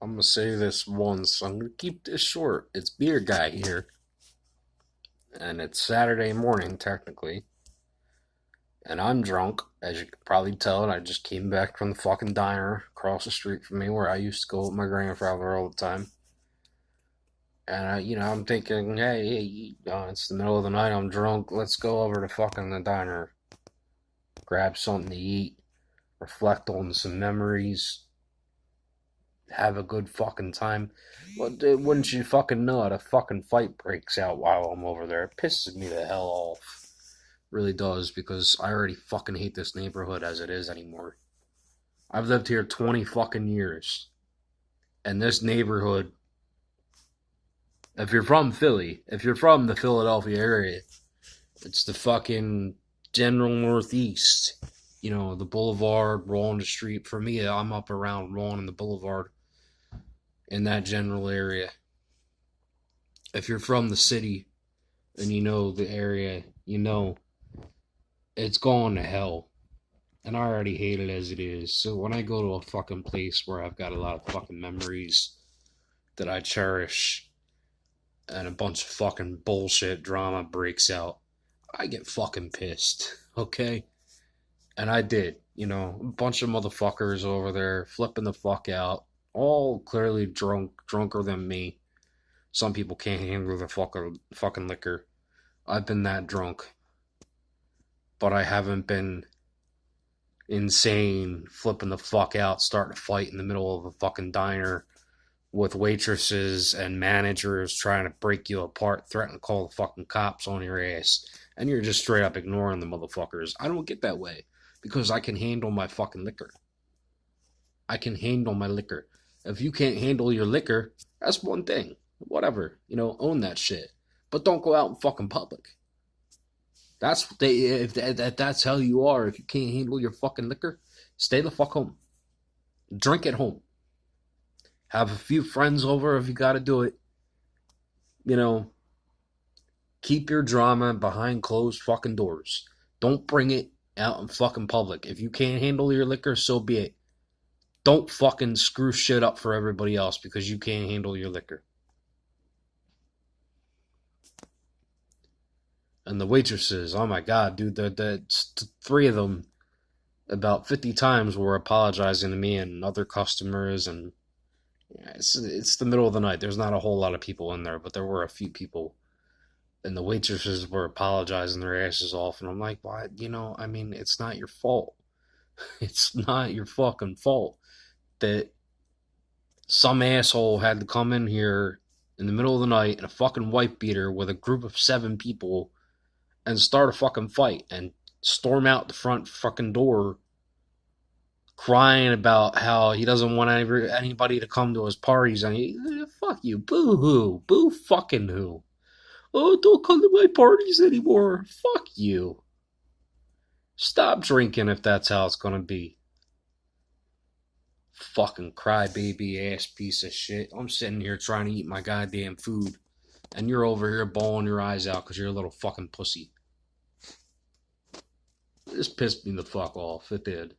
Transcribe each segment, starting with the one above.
I'm gonna say this once. I'm gonna keep this short. It's Beer Guy here, and it's Saturday morning technically, and I'm drunk, as you can probably tell. And I just came back from the fucking diner across the street from me, where I used to go with my grandfather all the time. And I'm thinking, hey, it's the middle of the night. I'm drunk. Let's go over to fucking the diner, grab something to eat, reflect on some memories, have a good fucking time. Well, wouldn't you fucking know it? A fucking fight breaks out while I'm over there. It pisses me the hell off. Really does, because I already fucking hate this neighborhood as it is anymore. I've lived here 20 fucking years. And this neighborhood, if you're from Philly, if you're from the Philadelphia area, it's the fucking general northeast. The boulevard, rolling the street. For me, I'm up around rolling in the boulevard in that general area. If you're from the city and you know the area, it's going to hell. And I already hate it as it is. So when I go to a fucking place where I've got a lot of fucking memories that I cherish and a bunch of fucking bullshit drama breaks out, I get fucking pissed. Okay? And I did. A bunch of motherfuckers over there flipping the fuck out, all clearly drunker than me. Some people can't handle the fucking liquor. I've been that drunk, but I haven't been insane, flipping the fuck out, starting a fight in the middle of a fucking diner with waitresses and managers trying to break you apart, threatening to call the fucking cops on your ass, and you're just straight up ignoring the motherfuckers. I don't get that way because I can handle my fucking liquor. I can handle my liquor. If you can't handle your liquor, that's one thing. Whatever, own that shit. But don't go out in fucking public. That's what they. If that's how you are, if you can't handle your fucking liquor, stay the fuck home. Drink at home. Have a few friends over if you got to do it. You know, keep your drama behind closed fucking doors. Don't bring it out in fucking public. If you can't handle your liquor, so be it. Don't fucking screw shit up for everybody else because you can't handle your liquor. And the waitresses, oh my god, dude, the three of them about 50 times were apologizing to me and other customers, and it's the middle of the night. There's not a whole lot of people in there, but there were a few people, and the waitresses were apologizing their asses off, and I'm like, why? It's not your fault. It's not your fucking fault that some asshole had to come in here in the middle of the night in a fucking wife beater with a group of 7 people and start a fucking fight and storm out the front fucking door crying about how he doesn't want anybody to come to his parties. And fuck you, boo hoo, boo fucking who. Oh, don't come to my parties anymore. Fuck you. Stop drinking if that's how it's gonna be. Fucking crybaby ass piece of shit. I'm sitting here trying to eat my goddamn food, and you're over here bawling your eyes out because you're a little fucking pussy. This pissed me the fuck off. It did.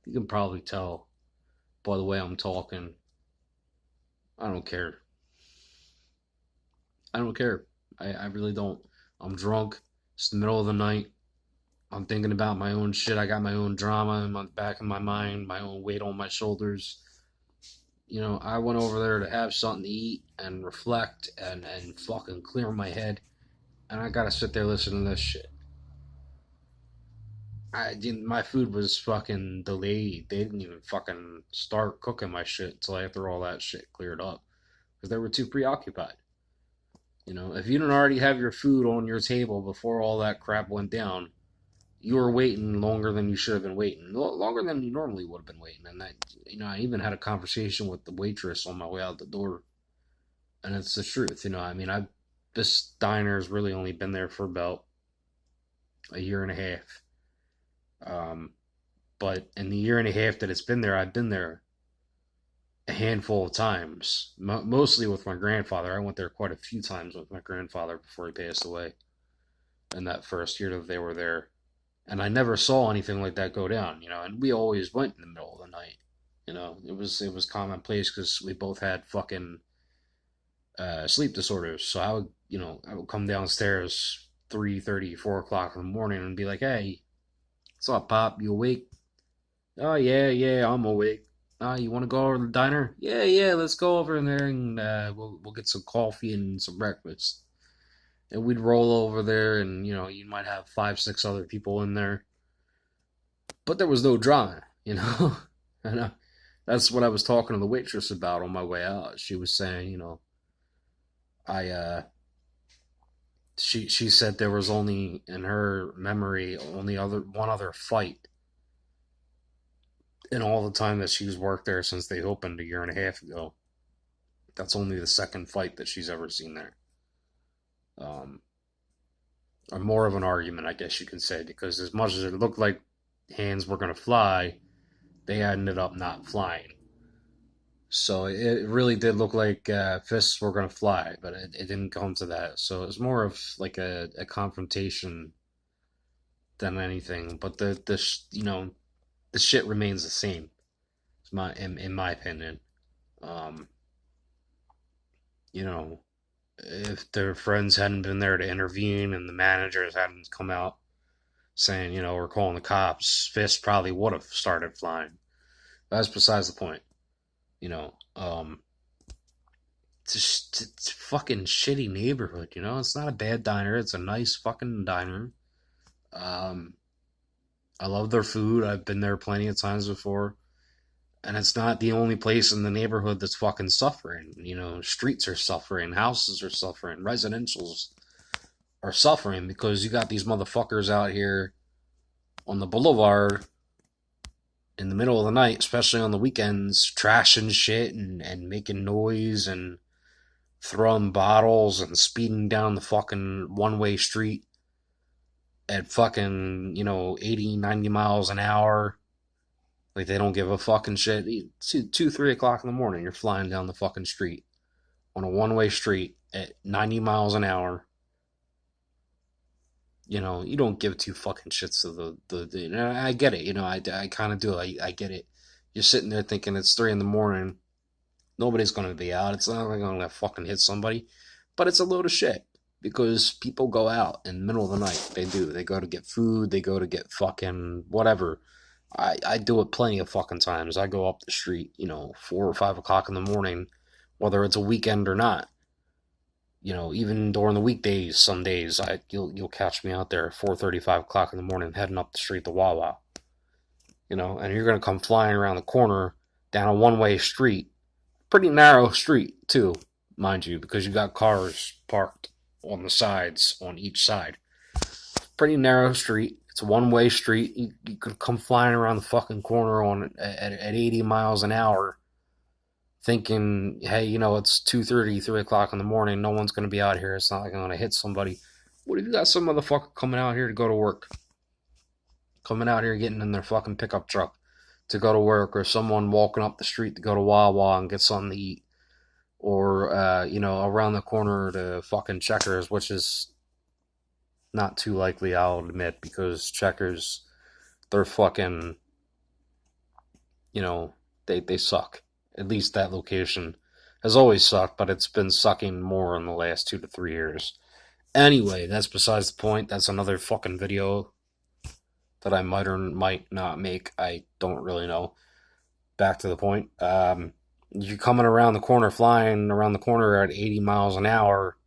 You can probably tell by the way I'm talking. I don't care. I don't care. I really don't. I'm drunk. It's the middle of the night. I'm thinking about my own shit. I got my own drama in the back of my mind, my own weight on my shoulders. I went over there to have something to eat and reflect and fucking clear my head. And I gotta sit there listening to this shit. My food was fucking delayed. They didn't even fucking start cooking my shit until after all that shit cleared up. Because they were too preoccupied. If you didn't already have your food on your table before all that crap went down, you were waiting longer than you should have been waiting. Longer than you normally would have been waiting. And I even had a conversation with the waitress on my way out the door. And it's the truth. This diner's really only been there for about a year and a half. But in the year and a half that it's been there, I've been there a handful of times, mostly with my grandfather. I went there quite a few times with my grandfather before he passed away in that first year that they were there. And I never saw anything like that go down, and we always went in the middle of the night. It was commonplace because we both had fucking sleep disorders. So I would come downstairs 3:30, 4 o'clock in the morning and be like, "Hey, what's up, Pop? You awake?" "Oh yeah, yeah, I'm awake." You want to go over to the diner?" "Yeah, yeah, let's go over in there and we'll get some coffee and some breakfast." And we'd roll over there, and you might have 5, 6 other people in there, but there was no drama. And that's what I was talking to the waitress about on my way out. She was saying, I she said there was only in her memory only other one other fight in all the time that she's worked there since they opened a year and a half ago. That's only the second fight that she's ever seen there. Um, or more of an argument, I guess you can say, because as much as it looked like hands were going to fly, they ended up not flying. So it really did look like fists were going to fly, but it didn't come to that. So it was more of like a confrontation than anything. But the shit remains the same. In my opinion. Um, you know, if their friends hadn't been there to intervene and the managers hadn't come out saying, we're calling the cops, fists probably would have started flying. That's besides the point. You know, it's a fucking shitty neighborhood. It's not a bad diner. It's a nice fucking diner. Um, I love their food. I've been there plenty of times before. And it's not the only place in the neighborhood that's fucking suffering. Streets are suffering, houses are suffering, residentials are suffering because you got these motherfuckers out here on the boulevard in the middle of the night, especially on the weekends, trashing shit and making noise and throwing bottles and speeding down the fucking one-way street at fucking, 80, 90 miles an hour. Like they don't give a fucking shit. 2, 3 o'clock in the morning, you're flying down the fucking street on a one-way street at 90 miles an hour. You don't give two fucking shits to I get it. I kind of do. I get it. You're sitting there thinking it's 3 in the morning. Nobody's going to be out. It's not like I'm going to fucking hit somebody. But it's a load of shit because people go out in the middle of the night. They do. They go to get food. They go to get fucking whatever. I do it plenty of fucking times. I go up the street, 4 or 5 o'clock in the morning, whether it's a weekend or not. Even during the weekdays, some days you'll catch me out there at 4:30, 5 o'clock in the morning, heading up the street to Wawa. And you're gonna come flying around the corner down a one-way street, pretty narrow street too, mind you, because you got cars parked on the sides on each side. Pretty narrow street. It's a one-way street. You could come flying around the fucking corner at 80 miles an hour, thinking, hey, it's 2:30, 3 o'clock in the morning. No one's going to be out here. It's not like I'm going to hit somebody. What if you got some motherfucker coming out here to go to work? Coming out here getting in their fucking pickup truck to go to work, or someone walking up the street to go to Wawa and get something to eat, or, around the corner to fucking Checkers, which is not too likely, I'll admit, because Checkers, they're fucking, they suck. At least that location has always sucked, but it's been sucking more in the last 2 to 3 years. Anyway, that's besides the point. That's another fucking video that I might or might not make. I don't really know. Back to the point. You're coming around the corner, flying around the corner at 80 miles an hour,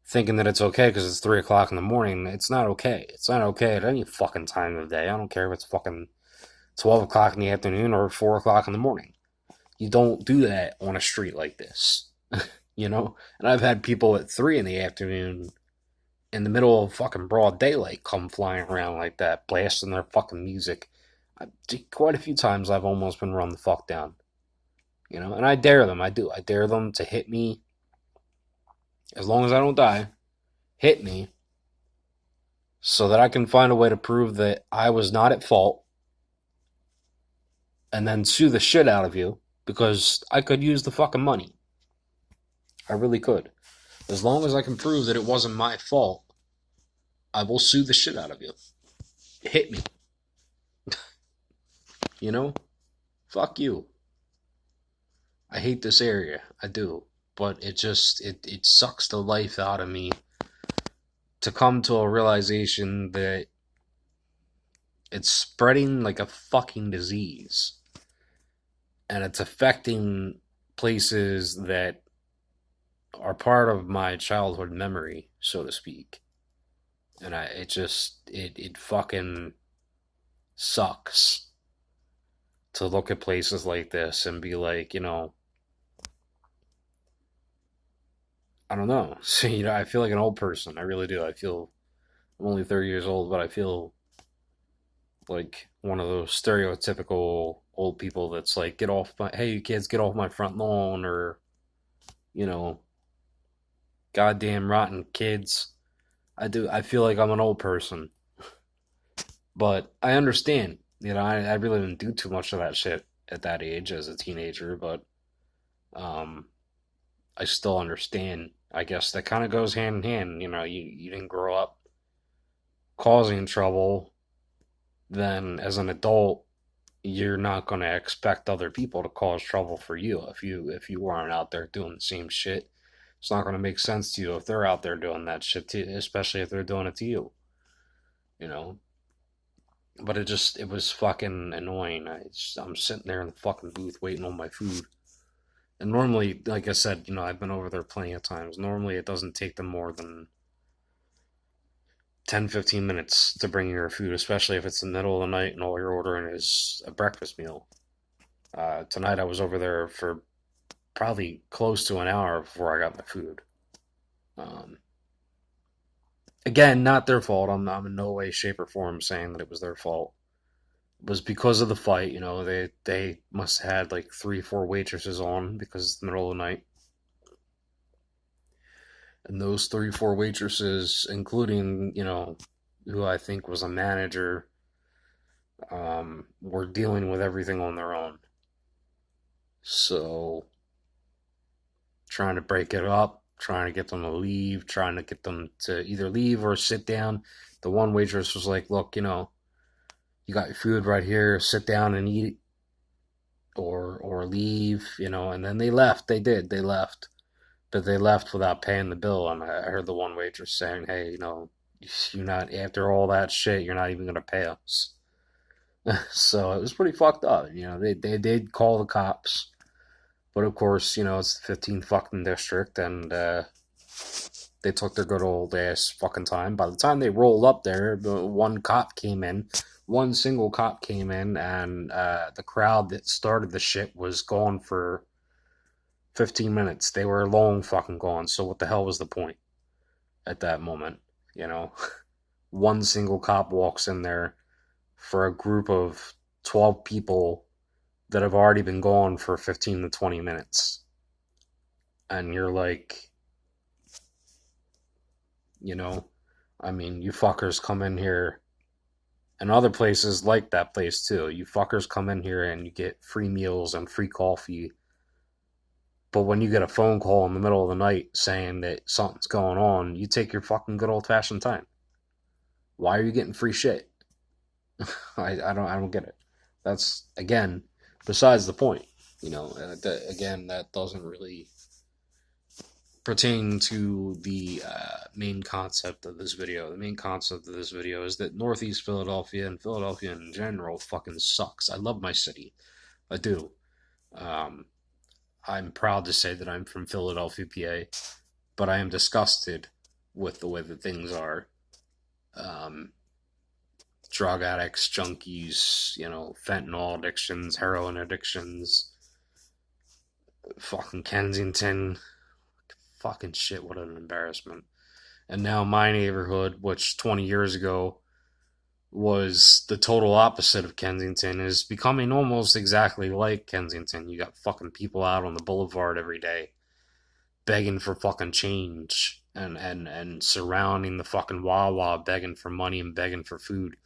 thinking that it's okay because it's 3 o'clock in the morning. It's not okay. It's not okay at any fucking time of the day. I don't care if it's fucking 12 o'clock in the afternoon or 4 o'clock in the morning. You don't do that on a street like this. And I've had people at 3 in the afternoon in the middle of fucking broad daylight come flying around like that, blasting their fucking music. Quite a few times I've almost been run the fuck down. And I dare them. I do. I dare them to hit me. As long as I don't die, hit me so that I can find a way to prove that I was not at fault and then sue the shit out of you because I could use the fucking money. I really could. As long as I can prove that it wasn't my fault, I will sue the shit out of you. Hit me. Fuck you. I hate this area. I do. But it sucks the life out of me to come to a realization that it's spreading like a fucking disease. And it's affecting places that are part of my childhood memory, so to speak. And it fucking sucks to look at places like this and be like, I don't know. So, I feel like an old person. I really do. I'm only 30 years old, but I feel like one of those stereotypical old people that's like, hey, you kids, get off my front lawn, or, you know, goddamn rotten kids. I feel like I'm an old person, but I understand. I really didn't do too much of that shit at that age as a teenager, but um, I still understand. I guess that kind of goes hand in hand. You didn't grow up causing trouble, then as an adult, you're not going to expect other people to cause trouble for you if you aren't out there doing the same shit. It's not going to make sense to you if they're out there doing that shit too, especially if they're doing it to you. You know, but it was fucking annoying. I'm sitting there in the fucking booth waiting on my food. And normally, like I said, I've been over there plenty of times. Normally, it doesn't take them more than 10-15 minutes to bring your food, especially if it's the middle of the night and all you're ordering is a breakfast meal. Tonight, I was over there for probably close to an hour before I got my food. Um, Again, not their fault. I'm in no way, shape, or form saying that it was their fault. It was because of the fight. They must have had like 3, 4 waitresses on because it's the middle of the night. And those 3, 4 waitresses, including, who I think was a manager, were dealing with everything on their own. So, trying to break it up, trying to get them to leave, trying to get them to either leave or sit down. The one waitress was like, look, you got your food right here, sit down and eat it, or leave, and then they left. They left. But they left without paying the bill. And I heard the one waitress saying, hey, you're not, after all that shit, you're not even going to pay us. So it was pretty fucked up. They did call the cops. But of course, it's the 15th fucking district, and they took their good old ass fucking time. By the time they rolled up there, one single cop came in, and the crowd that started the shit was gone for 15 minutes. They were long fucking gone, so what the hell was the point at that moment? You know, one single cop walks in there for a group of 12 people that have already been gone for 15 to 20 minutes. And you're like, you fuckers come in here, and other places like that place too. You fuckers come in here and you get free meals and free coffee. But when you get a phone call in the middle of the night saying that something's going on, you take your fucking good old fashioned time. Why are you getting free shit? I don't get it. That's, again, besides the point. Again, that doesn't really pertain to the main concept of this video. The main concept of this video is that Northeast Philadelphia and Philadelphia in general fucking sucks. I love my city. I do. I'm proud to say that I'm from Philadelphia, PA, but I am disgusted with the way that things are. Drug addicts, junkies, fentanyl addictions, heroin addictions, fucking Kensington. Fucking shit, what an embarrassment. And now my neighborhood, which 20 years ago was the total opposite of Kensington, is becoming almost exactly like Kensington. You got fucking people out on the boulevard every day begging for fucking change, and surrounding the fucking Wawa begging for money and begging for food.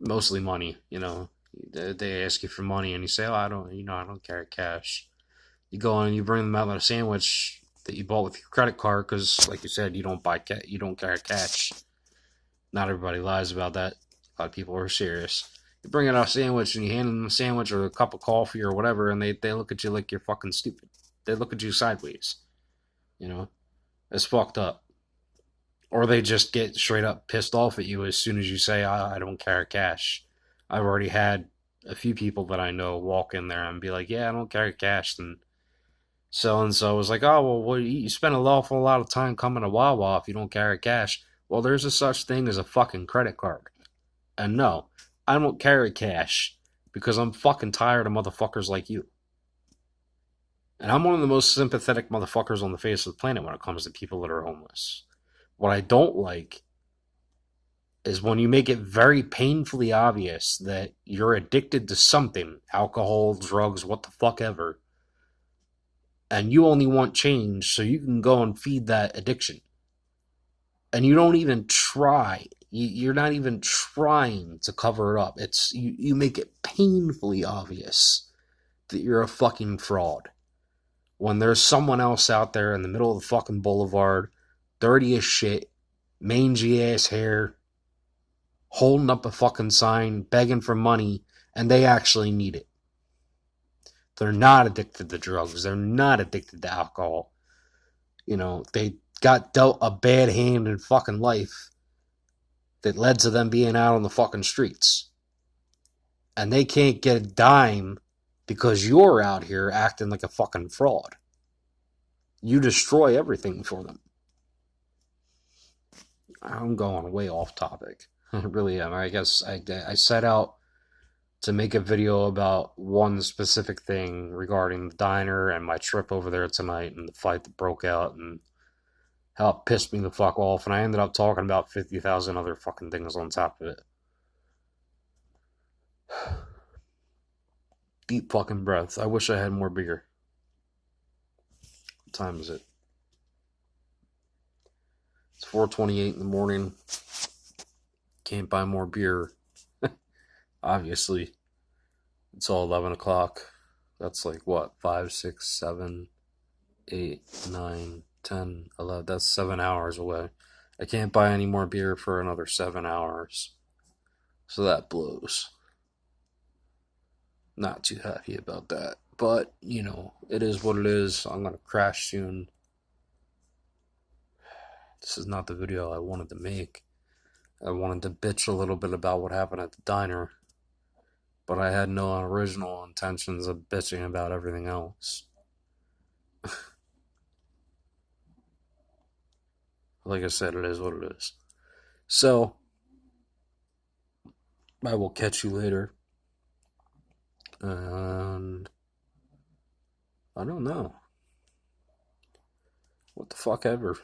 Mostly money, They ask you for money and you say, oh, I don't carry cash. You go and you bring them out a sandwich that you bought with your credit card because, like you said, you don't carry cash. Not everybody lies about that. A lot of people are serious. You bring out a sandwich and you hand them a sandwich or a cup of coffee or whatever, and they look at you like you're fucking stupid. They look at you sideways. You know, it's fucked up. Or they just get straight up pissed off at you as soon as you say, I don't carry cash. I've already had a few people that I know walk in there and be like, yeah, I don't carry cash. And so was like, oh, well, you spend an awful lot of time coming to Wawa if you don't carry cash. Well, there's a such thing as a fucking credit card. And no, I don't carry cash because I'm fucking tired of motherfuckers like you. And I'm one of the most sympathetic motherfuckers on the face of the planet when it comes to people that are homeless. What I don't like is when you make it very painfully obvious that you're addicted to something, alcohol, drugs, what the fuck ever, and you only want change so you can go and feed that addiction. And you don't even try. You're not even trying to cover it up. You make it painfully obvious that you're a fucking fraud. When there's someone else out there in the middle of the fucking boulevard, dirty as shit, mangy ass hair, holding up a fucking sign, begging for money, and they actually need it. They're not addicted to drugs. They're not addicted to alcohol. You know, they got dealt a bad hand in fucking life that led to them being out on the fucking streets. And they can't get a dime because you're out here acting like a fucking fraud. You destroy everything for them. I'm going way off topic. I really am. I guess I set out to make a video about one specific thing regarding the diner and my trip over there tonight and the fight that broke out and how it pissed me the fuck off. And I ended up talking about 50,000 other fucking things on top of it. Deep fucking breath. I wish I had more beer. What time is it? It's 4:28 in the morning. Can't buy more beer. Obviously. It's all 11 o'clock. That's like what? 5, 6, 7, 8, 9, 10, 11. That's 7 hours away. I can't buy any more beer for another 7 hours. So that blows. Not too happy about that. But, you know, it is what it is. I'm going to crash soon. This is not the video I wanted to make. I wanted to bitch a little bit about what happened at the diner. But I had no original intentions of bitching about everything else. Like I said, it is what it is. So, I will catch you later. And I don't know. What the fuck ever.